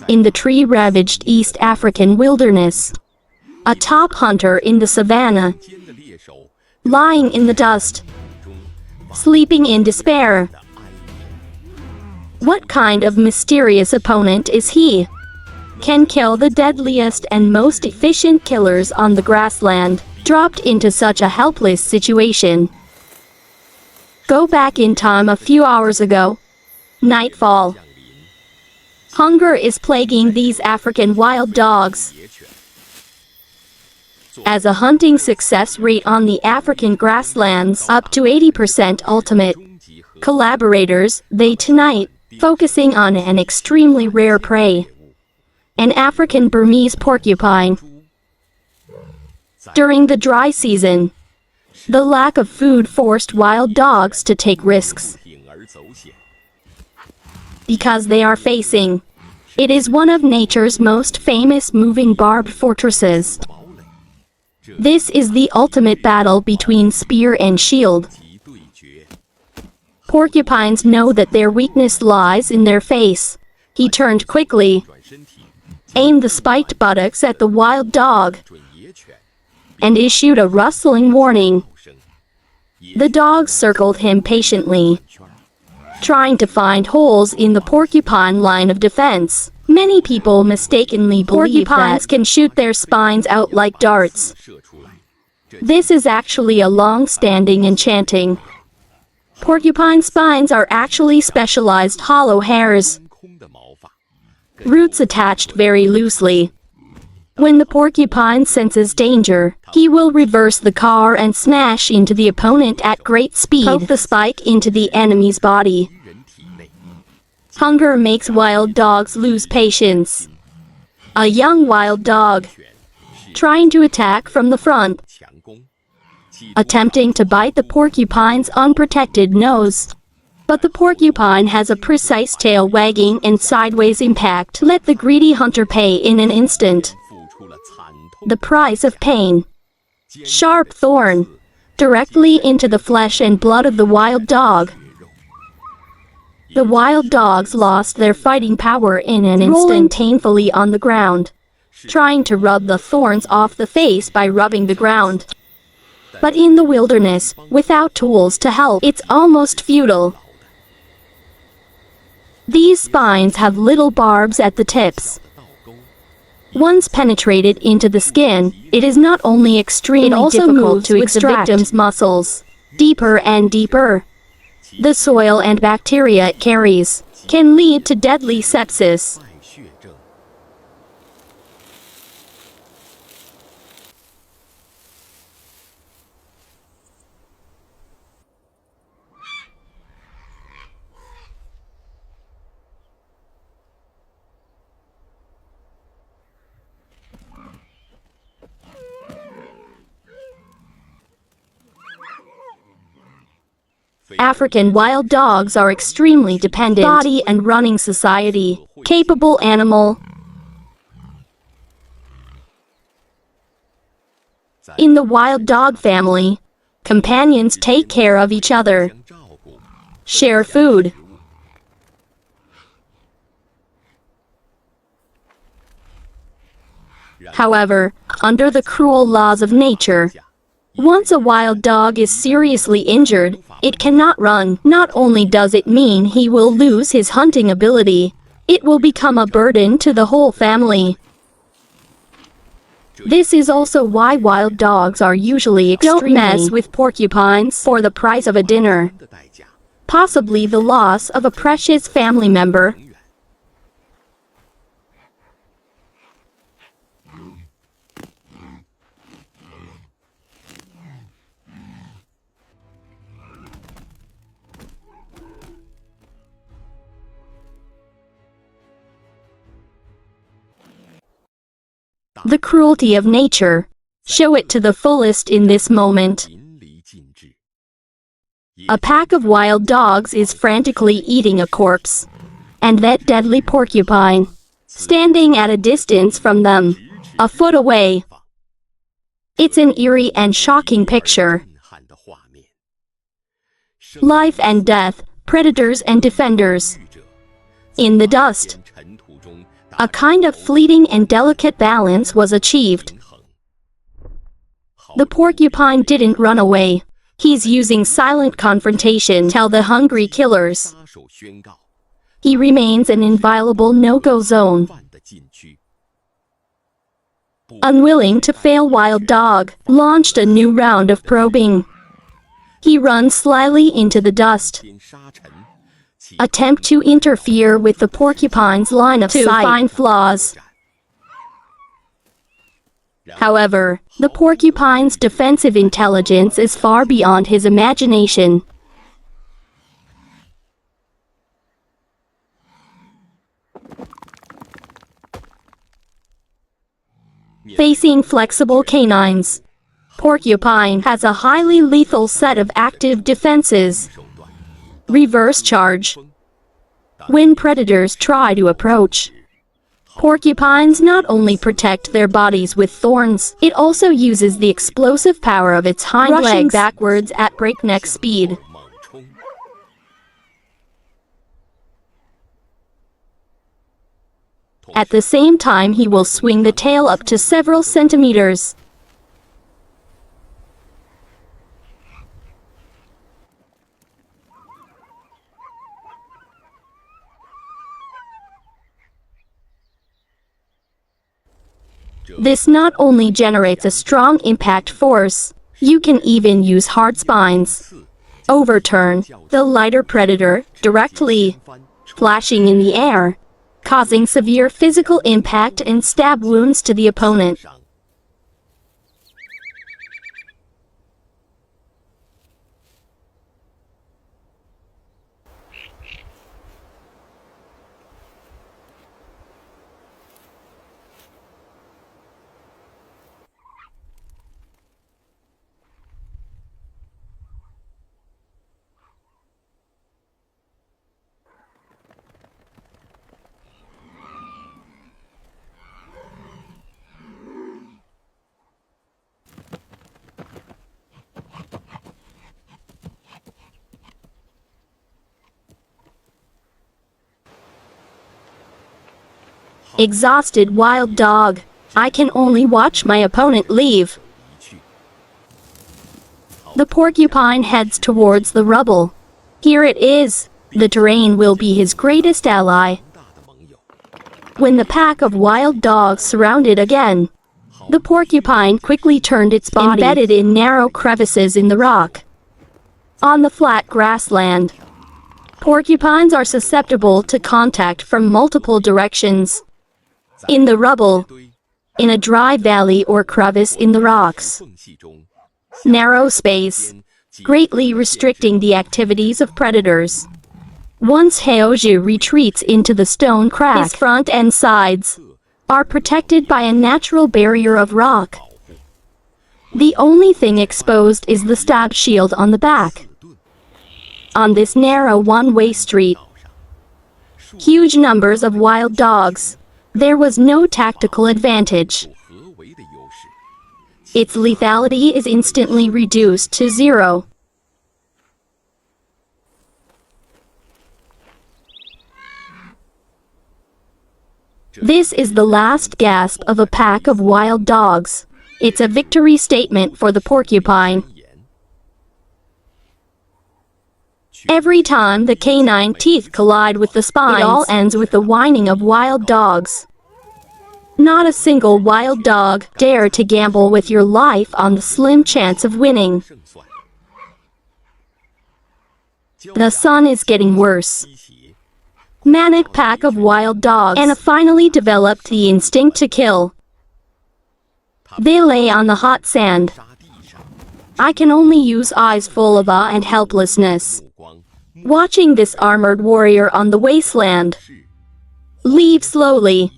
In the tree-ravaged East African wilderness, a top hunter in the savannah, lying in the dust, sleeping in despair. What kind of mysterious opponent is he? Can kill the deadliest and most efficient killers on the grassland, dropped into such a helpless situation. Go back in time a few hours ago. Nightfall. Hunger is plaguing these African wild dogs. As a hunting success rate on the African grasslands up to 80% ultimate collaborators, they tonight, focusing on an extremely rare prey. An African Burmese porcupine. During the dry season, the lack of food forced wild dogs to take risks. Because they are facing, it is one of nature's most famous moving barbed fortresses. This is the ultimate battle between spear and shield. Porcupines know that their weakness lies in their face. He turned quickly, aimed the spiked buttocks at the wild dog, and issued a rustling warning. The dog circled him patiently, trying to find holes in the porcupine line of defense. Many people mistakenly believe porcupines can shoot their spines out like darts. This is actually a long-standing enchanting. Porcupine spines are actually specialized hollow hairs, roots attached very loosely. When the porcupine senses danger, he will reverse the car and smash into the opponent at great speed, poke the spike into the enemy's body. Hunger makes wild dogs lose patience. A young wild dog, trying to attack from the front, attempting to bite the porcupine's unprotected nose. But the porcupine has a precise tail wagging and sideways impact. Let the greedy hunter pay in an instant. The price of pain. Sharp thorn, directly into the flesh and blood of the wild dog. The wild dogs lost their fighting power in an instant, rolling painfully on the ground, trying to rub the thorns off the face by rubbing the ground. But in the wilderness, without tools to help, it's almost futile. These spines have little barbs at the tips. Once penetrated into the skin, it is not only extremely difficult to extract the victim's muscles, deeper and deeper. The soil and bacteria it carries can lead to deadly sepsis. African wild dogs are extremely dependent body and running society, capable animal. In the wild dog family, companions take care of each other, share food. However, under the cruel laws of nature, once a wild dog is seriously injured, it cannot run. Not only does it mean he will lose his hunting ability, it will become a burden to the whole family. This is also why wild dogs are usually extremely. Don't mess with porcupines for the price of a dinner. Possibly the loss of a precious family member. The cruelty of nature. Show it to the fullest in this moment. A pack of wild dogs is frantically eating a corpse, and that deadly porcupine, standing at a distance from them, a foot away. It's an eerie and shocking picture. Life and death, predators and defenders. In the dust. A kind of fleeting and delicate balance was achieved. The porcupine didn't run away. He's using silent confrontation to tell the hungry killers. He remains an inviolable no-go zone. Unwilling to fail, Wild Dog launched a new round of probing. He runs slyly into the dust. Attempt to interfere with the porcupine's line of sight to find flaws. However, the porcupine's defensive intelligence is far beyond his imagination. Facing flexible canines, porcupine has a highly lethal set of active defenses. Reverse charge. When predators try to approach, porcupines not only protect their bodies with thorns, it also uses the explosive power of its hind legs, rushing backwards at breakneck speed. At the same time, he will swing the tail up to several centimeters. This not only generates a strong impact force, you can even use hard spines. Overturn the lighter predator directly, flashing in the air, causing severe physical impact and stab wounds to the opponent. Exhausted Wild Dog. I can only watch my opponent leave. The porcupine heads towards the rubble. Here it is. The terrain will be his greatest ally. When the pack of wild dogs surrounded again, the porcupine quickly turned its body, embedded in narrow crevices in the rock. On the flat grassland, porcupines are susceptible to contact from multiple directions. In the rubble, in a dry valley or crevice in the rocks. Narrow space, greatly restricting the activities of predators. Once Heozhu retreats into the stone crack, his front and sides are protected by a natural barrier of rock. The only thing exposed is the stab shield on the back. On this narrow one-way street, huge numbers of wild dogs. There was no tactical advantage. Its lethality is instantly reduced to 0. This is the last gasp of a pack of wild dogs. It's a victory statement for the porcupine. Every time the canine teeth collide with the spines, it all ends with the whining of wild dogs. Not a single wild dog dare to gamble with your life on the slim chance of winning. The sun is getting worse. Manic pack of wild dogs and finally developed the instinct to kill. They lay on the hot sand. I can only use eyes full of awe and helplessness, watching this armored warrior on the wasteland leave slowly.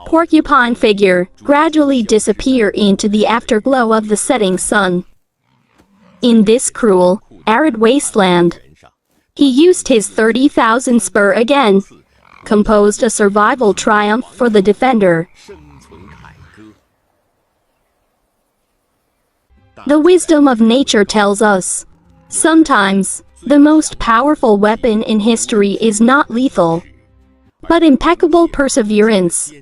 Porcupine figure gradually disappear into the afterglow of the setting sun. In this cruel, arid wasteland, he used his 30,000 spur again, composed a survival triumph for the defender. The wisdom of nature tells us, sometimes, the most powerful weapon in history is not lethal, but impeccable perseverance.